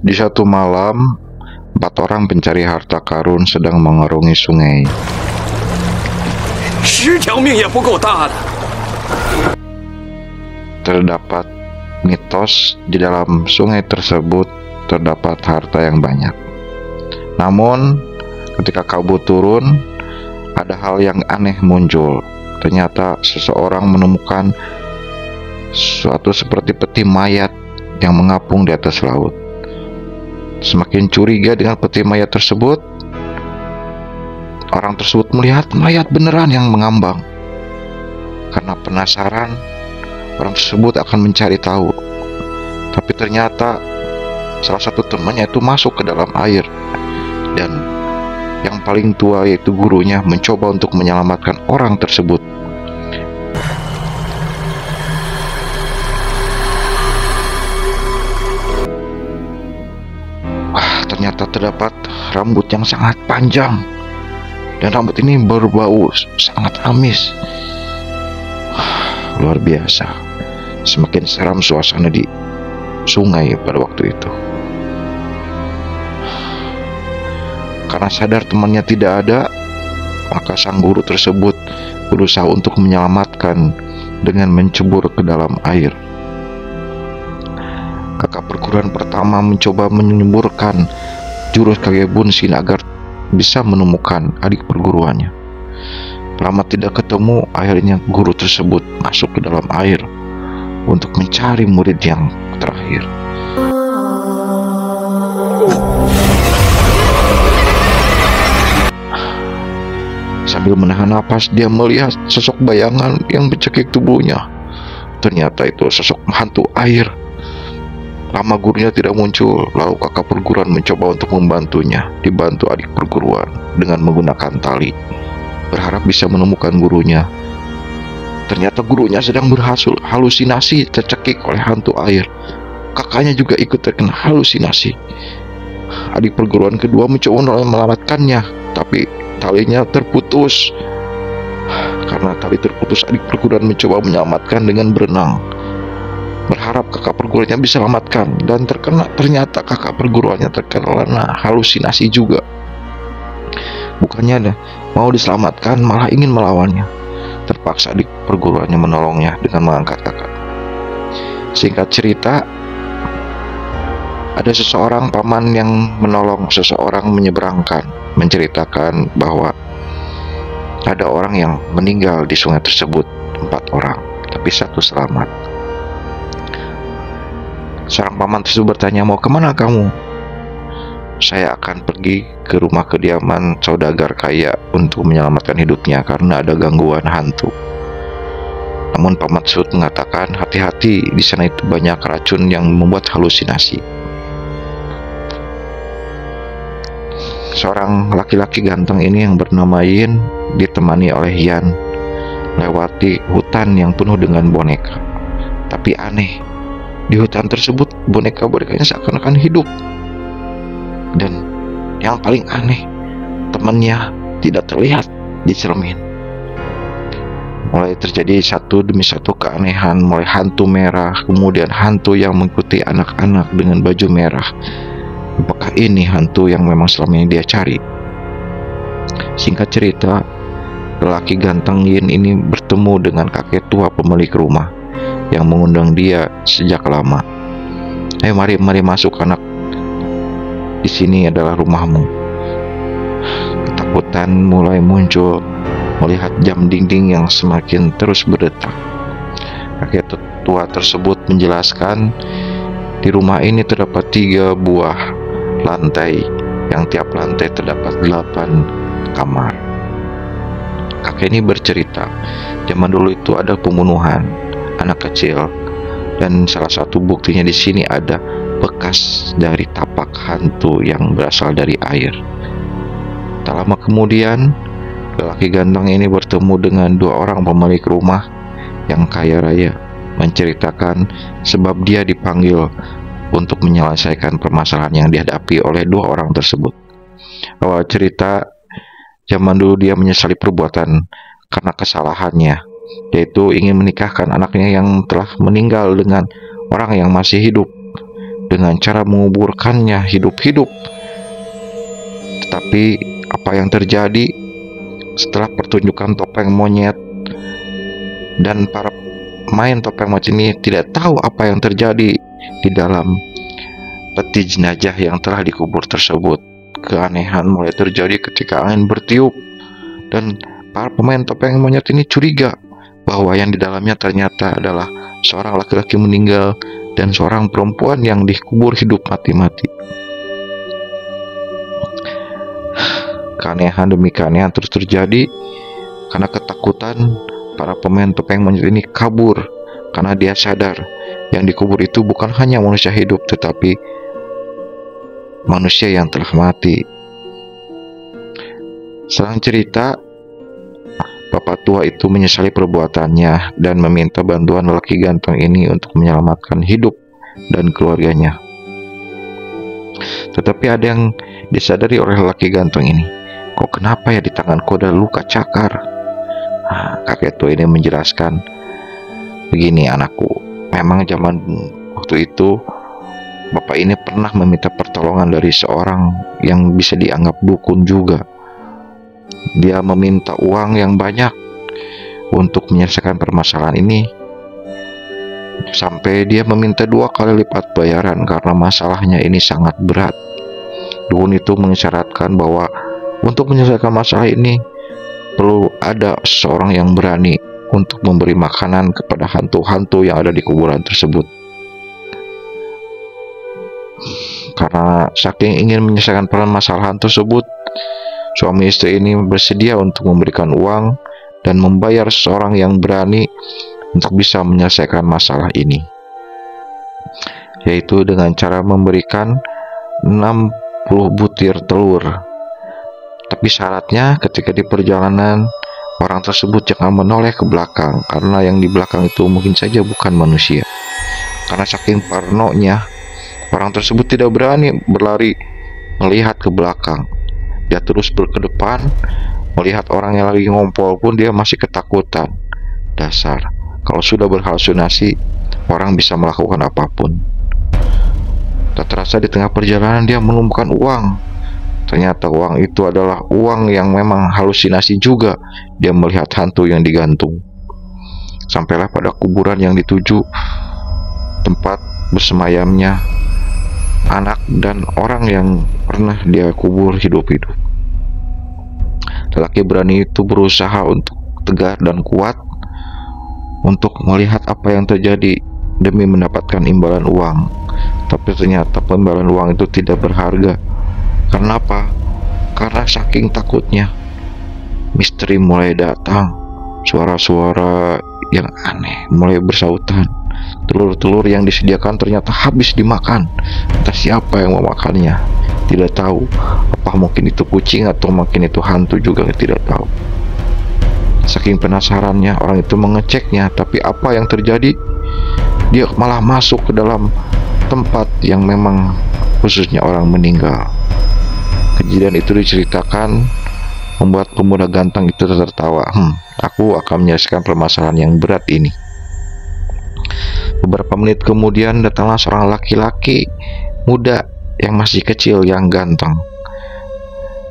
Di satu malam, 4 orang pencari harta karun sedang mengarungi sungai. 10条命也不够大的。 Terdapat mitos di dalam sungai tersebut terdapat harta yang banyak. Namun, ketika kabut turun, ada hal yang aneh muncul. Ternyata seseorang menemukan suatu seperti peti mayat yang mengapung di atas laut. Semakin curiga dengan peti mayat tersebut, orang tersebut melihat mayat beneran yang mengambang. Karena penasaran, orang tersebut akan mencari tahu. Tapi ternyata salah satu temannya itu masuk ke dalam air, dan yang paling tua yaitu gurunya mencoba untuk menyelamatkan orang tersebut. Ternyata terdapat rambut yang sangat panjang, dan rambut ini berbau sangat amis. Luar biasa. Semakin seram suasana di sungai pada waktu itu. Karena sadar temannya tidak ada, maka sang guru tersebut berusaha untuk menyelamatkan dengan mencebur ke dalam air. Kakak perguruan pertama mencoba menyemburkan jurus Kage Bunshin agar bisa menemukan adik perguruannya. Lama tidak ketemu, akhirnya guru tersebut masuk ke dalam air untuk mencari murid yang terakhir. Sambil menahan napas, dia melihat sosok bayangan yang mencekik tubuhnya. Ternyata itu sosok hantu air. Lama gurunya tidak muncul, lalu kakak perguruan mencoba untuk membantunya, dibantu adik perguruan dengan menggunakan tali, berharap bisa menemukan gurunya. Ternyata gurunya sedang berhalusinasi tercekik oleh hantu air. Kakaknya juga ikut terkena halusinasi. Adik perguruan kedua mencoba menyelamatkannya, tapi talinya terputus. Karena tali terputus, adik perguruan mencoba menyelamatkan dengan berenang, berharap kakak perguruannya bisa selamatkan, dan ternyata kakak perguruannya terkena halusinasi juga. Bukannya mau diselamatkan, malah ingin melawannya. Terpaksa adik perguruannya menolongnya dengan mengangkat kakak. Singkat cerita, ada seseorang paman yang menolong seseorang menyeberangkan, menceritakan bahwa ada orang yang meninggal di sungai tersebut, 4 orang, tapi 1 selamat. Seorang paman tersebut bertanya, "Mau kemana kamu?" "Saya akan pergi ke rumah kediaman saudagar kaya untuk menyelamatkan hidupnya karena ada gangguan hantu." Namun paman tersebut mengatakan, "Hati-hati, di sana itu banyak racun yang membuat halusinasi." Seorang laki-laki ganteng ini yang bernama Yin ditemani oleh Yan melewati hutan yang penuh dengan boneka. Tapi aneh, di hutan tersebut boneka-bonekanya seakan-akan hidup. Dan yang paling aneh, temannya tidak terlihat di cermin. Mulai terjadi satu demi satu keanehan, mulai hantu merah, kemudian hantu yang mengikuti anak-anak dengan baju merah. Apakah ini hantu yang memang selama ini dia cari? Singkat cerita, lelaki ganteng Yin ini bertemu dengan kakek tua pemilik rumah yang mengundang dia sejak lama. "Ayo mari masuk anak. Di sini adalah rumahmu." Ketakutan mulai muncul melihat jam dinding yang semakin terus berdetak. Kakek tua tersebut menjelaskan, di rumah ini terdapat 3 buah lantai, yang tiap lantai terdapat 8 kamar. Kakek ini bercerita, zaman dulu itu ada pembunuhan anak kecil, dan salah satu buktinya di sini ada bekas dari tapak hantu yang berasal dari air. Tak lama kemudian, lelaki ganteng ini bertemu dengan 2 orang pemilik rumah yang kaya raya, menceritakan sebab dia dipanggil untuk menyelesaikan permasalahan yang dihadapi oleh 2 orang tersebut. Awal cerita, zaman dulu dia menyesali perbuatan karena kesalahannya, yaitu ingin menikahkan anaknya yang telah meninggal dengan orang yang masih hidup. dengan cara menguburkannya hidup-hidup. Tetapi apa yang terjadi setelah pertunjukan topeng monyet dan para pemain topeng monyet ini tidak tahu apa yang terjadi di dalam peti jenazah yang telah dikubur tersebut. Keanehan mulai terjadi ketika angin bertiup dan para pemain topeng monyet ini curiga bahwa yang di dalamnya ternyata adalah seorang laki-laki meninggal dan seorang perempuan yang dikubur hidup mati-mati. Keanehan demi keanehan terus terjadi karena ketakutan para pemain topeng monyet ini kabur karena dia sadar yang dikubur itu bukan hanya manusia hidup tetapi manusia yang telah mati. Selang cerita, bapak tua itu menyesali perbuatannya dan meminta bantuan lelaki ganteng ini untuk menyelamatkan hidup dan keluarganya. Tetapi ada yang disadari oleh lelaki ganteng ini. Kok kenapa ya di tanganku ada luka cakar? Kakek tua ini menjelaskan, begini anakku, memang zaman waktu itu bapak ini pernah meminta pertolongan dari seorang yang bisa dianggap dukun juga. Dia meminta uang yang banyak untuk menyelesaikan permasalahan ini, sampai dia meminta 2 kali lipat bayaran karena masalahnya ini sangat berat. Dukun itu mengisyaratkan bahwa untuk menyelesaikan masalah ini perlu ada seorang yang berani untuk memberi makanan kepada hantu-hantu yang ada di kuburan tersebut. Karena saking ingin menyelesaikan permasalahan tersebut, suami istri ini bersedia untuk memberikan uang dan membayar seseorang yang berani untuk bisa menyelesaikan masalah ini, yaitu dengan cara memberikan 60 butir telur. Tapi syaratnya ketika di perjalanan orang tersebut jangan menoleh ke belakang, karena yang di belakang itu mungkin saja bukan manusia. Karena saking parnonya, orang tersebut tidak berani berlari melihat ke belakang. Dia terus ke depan, melihat orang yang lagi ngompol pun dia masih ketakutan. Dasar, kalau sudah berhalusinasi, orang bisa melakukan apapun. Tak terasa di tengah perjalanan dia menemukan uang. Ternyata uang itu adalah uang yang memang halusinasi juga. Dia melihat hantu yang digantung. Sampailah pada kuburan yang dituju, tempat bersemayamnya anak dan orang yang pernah dia kubur hidup-hidup. Lelaki berani itu berusaha untuk tegar dan kuat untuk melihat apa yang terjadi demi mendapatkan imbalan uang. Tapi ternyata imbalan uang itu tidak berharga. Karena apa? Karena saking takutnya, misteri mulai datang. Suara-suara yang aneh mulai bersautan. Telur-telur yang disediakan ternyata habis dimakan. Entah siapa yang memakannya, tidak tahu. Apa mungkin itu kucing atau mungkin itu hantu juga tidak tahu. Saking penasarannya, orang itu mengeceknya. Tapi apa yang terjadi? Dia malah masuk ke dalam tempat yang memang khususnya orang meninggal. Kejadian itu diceritakan membuat pemuda ganteng itu tertawa. Aku akan menyelesaikan permasalahan yang berat ini. Beberapa menit kemudian datanglah seorang laki-laki muda yang masih kecil yang ganteng.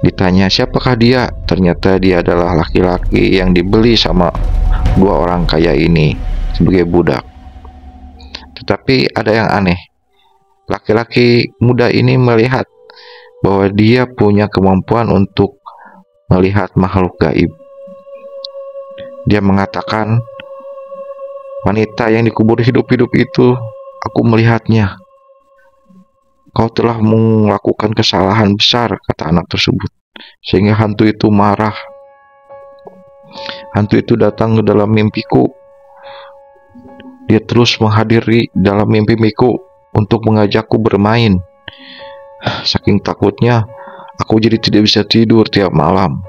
Ditanya siapakah dia, ternyata dia adalah laki-laki yang dibeli sama 2 orang kaya ini sebagai budak. Tetapi ada yang aneh. Laki-laki muda ini melihat bahwa dia punya kemampuan untuk melihat makhluk gaib. Dia mengatakan, wanita yang dikubur hidup-hidup itu, aku melihatnya. Kau telah melakukan kesalahan besar, kata anak tersebut. Sehingga hantu itu marah. Hantu itu datang ke dalam mimpiku. Dia terus menghadiri dalam mimpi-mimpiku untuk mengajakku bermain. Saking takutnya, aku jadi tidak bisa tidur tiap malam.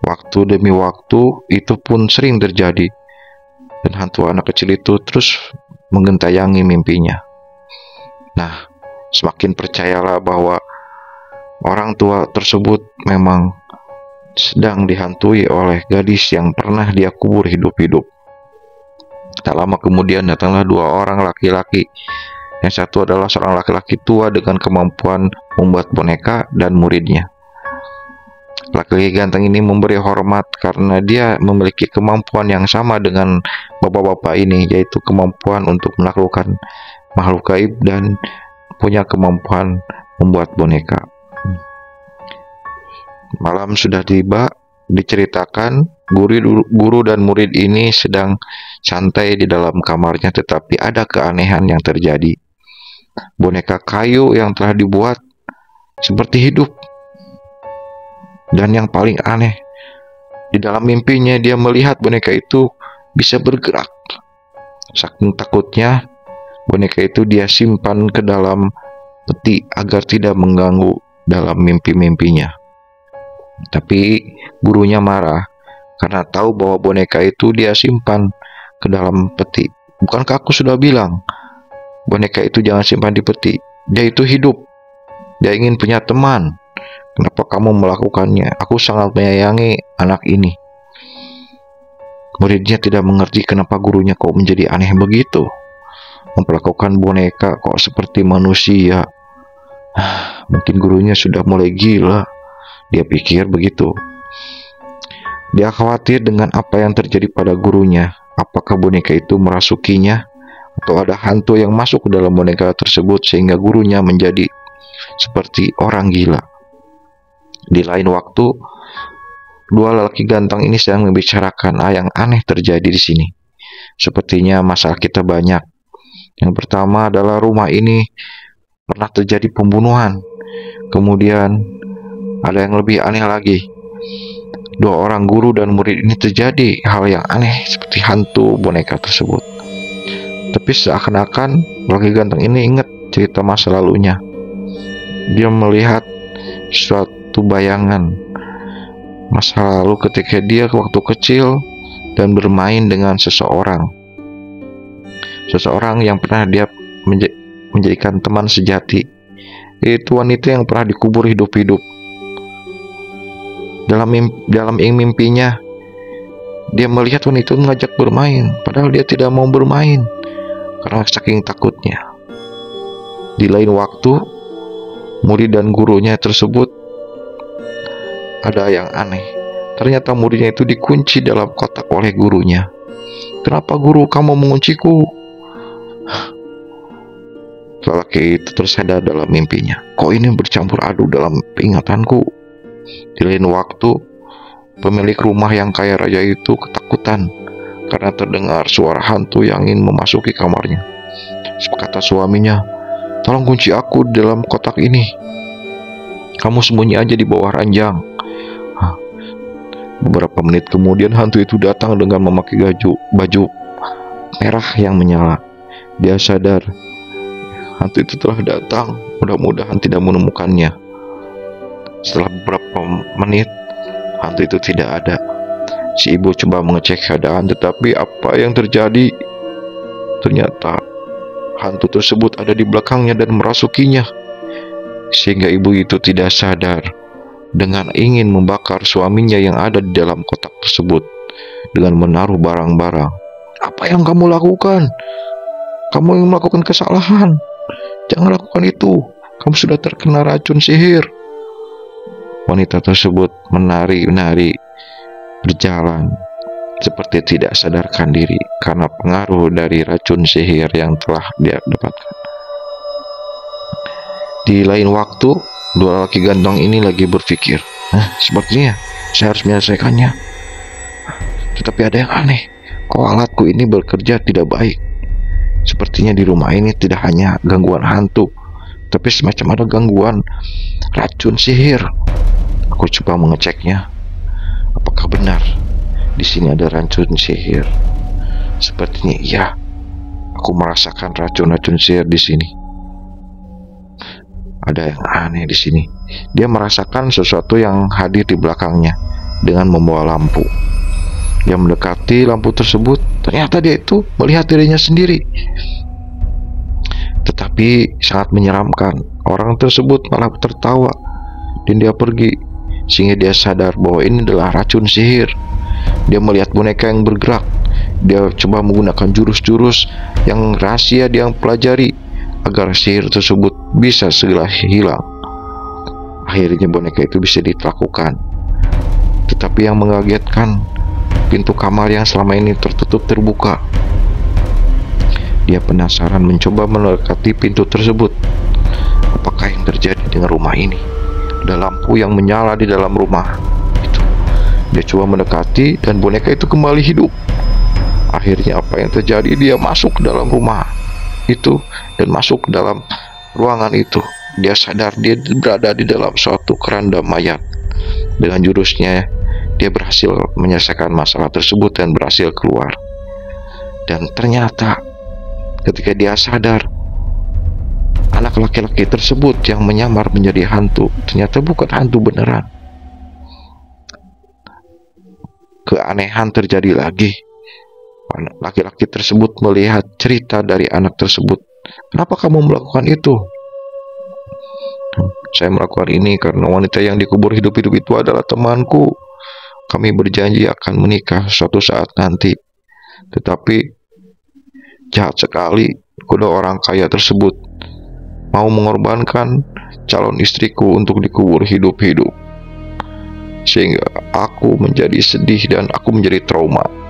Waktu demi waktu itu pun sering terjadi, dan hantu anak kecil itu terus menggentayangi mimpinya. Nah, semakin percayalah bahwa orang tua tersebut memang sedang dihantui oleh gadis yang pernah dia kubur hidup-hidup. Tak lama kemudian datanglah 2 orang laki-laki Yang satu adalah seorang laki-laki tua dengan kemampuan membuat boneka dan muridnya. Laki-laki ganteng ini memberi hormat karena dia memiliki kemampuan yang sama dengan bapak-bapak ini, yaitu kemampuan untuk menaklukkan makhluk gaib dan punya kemampuan membuat boneka. Malam sudah tiba, diceritakan guru dan murid ini sedang santai di dalam kamarnya, tetapi ada keanehan yang terjadi. Boneka kayu yang telah dibuat seperti hidup. Dan yang paling aneh, di dalam mimpinya dia melihat boneka itu bisa bergerak. Saking takutnya, boneka itu dia simpan ke dalam peti agar tidak mengganggu dalam mimpi-mimpinya. Tapi gurunya marah karena tahu bahwa boneka itu dia simpan ke dalam peti. Bukankah aku sudah bilang, boneka itu jangan simpan di peti. Dia itu hidup. Dia ingin punya teman. Kenapa kamu melakukannya? Aku sangat menyayangi anak ini. Muridnya tidak mengerti kenapa gurunya kok menjadi aneh begitu. Memperlakukan boneka kok seperti manusia. Mungkin gurunya sudah mulai gila. Dia pikir begitu. Dia khawatir dengan apa yang terjadi pada gurunya. Apakah boneka itu merasukinya? Atau ada hantu yang masuk ke dalam boneka tersebut sehingga gurunya menjadi seperti orang gila. Di lain waktu, dua lelaki ganteng ini sedang membicarakan yang aneh terjadi di sini. Sepertinya masalah kita banyak. Yang pertama adalah rumah ini pernah terjadi pembunuhan. Kemudian ada yang lebih aneh lagi. Dua orang guru dan murid ini terjadi hal yang aneh seperti hantu boneka tersebut. Tapi seakan-akan lelaki ganteng ini ingat cerita masa lalunya. Dia melihat suatu bayangan masa lalu ketika dia waktu kecil dan bermain dengan seseorang yang pernah dia menjadikan teman sejati, yaitu wanita yang pernah dikubur hidup-hidup. Dalam mimpinya dia melihat wanita itu mengajak bermain, padahal dia tidak mau bermain karena saking takutnya. Di lain waktu, murid dan gurunya tersebut ada yang aneh. Ternyata muridnya itu dikunci dalam kotak oleh gurunya. Kenapa guru kamu mengunciku? Lelaki itu tersadar dalam mimpinya. Kok ini bercampur aduk dalam ingatanku? Di lain waktu, pemilik rumah yang kaya raya itu ketakutan karena terdengar suara hantu yang ingin memasuki kamarnya. Kata suaminya, tolong kunci aku di dalam kotak ini. Kamu sembunyi aja di bawah ranjang. Beberapa menit kemudian hantu itu datang dengan memakai baju merah yang menyala. Dia sadar hantu itu telah datang. Mudah-mudahan tidak menemukannya. Setelah beberapa menit, hantu itu tidak ada. Si ibu coba mengecek keadaan, tetapi apa yang terjadi? Ternyata hantu tersebut ada di belakangnya dan merasukinya, sehingga ibu itu tidak sadar dengan ingin membakar suaminya yang ada di dalam kotak tersebut dengan menaruh barang-barang. Apa yang kamu lakukan? Kamu yang melakukan kesalahan. Jangan lakukan itu. Kamu sudah terkena racun sihir. Wanita tersebut menari-nari berjalan seperti tidak sadarkan diri karena pengaruh dari racun sihir yang telah dia dapatkan. Di lain waktu, dua lelaki ganteng ini lagi berpikir, sepertinya saya harus menyelesaikannya. Tetapi ada yang aneh, kok alatku ini bekerja tidak baik. Sepertinya di rumah ini tidak hanya gangguan hantu, tapi semacam ada gangguan racun sihir. Aku coba mengeceknya. Apakah benar di sini ada racun sihir? Sepertinya iya. Aku merasakan racun-racun sihir di sini. Ada yang aneh di sini. Dia merasakan sesuatu yang hadir di belakangnya dengan membawa lampu. Dia mendekati lampu tersebut, ternyata dia itu melihat dirinya sendiri. Tetapi sangat menyeramkan. Orang tersebut malah tertawa dan dia pergi, sehingga dia sadar bahwa ini adalah racun sihir. Dia melihat boneka yang bergerak. Dia coba menggunakan jurus-jurus yang rahasia dia pelajari agar sihir tersebut bisa segera hilang. Akhirnya boneka itu bisa dilakukan. Tetapi yang mengagetkan, pintu kamar yang selama ini tertutup terbuka. Dia penasaran mencoba mendekati pintu tersebut. Apakah yang terjadi dengan rumah ini? Ada lampu yang menyala di dalam rumah itu. Dia coba mendekati dan boneka itu kembali hidup. Akhirnya apa yang terjadi? Dia masuk ke dalam rumah itu dan masuk ke dalam ruangan itu. Dia sadar dia berada di dalam suatu keranda mayat. Dengan jurusnya, dia berhasil menyelesaikan masalah tersebut dan berhasil keluar. Dan ternyata ketika dia sadar, anak laki-laki tersebut yang menyamar menjadi hantu ternyata bukan hantu beneran. Keanehan terjadi lagi. Laki-laki tersebut melihat cerita dari anak tersebut. Kenapa kamu melakukan itu? Saya melakukan ini karena wanita yang dikubur hidup-hidup itu adalah temanku. Kami berjanji akan menikah suatu saat nanti. Tetapi jahat sekali kedua orang kaya tersebut mau mengorbankan calon istriku untuk dikubur hidup-hidup. Sehingga aku menjadi sedih dan aku menjadi trauma.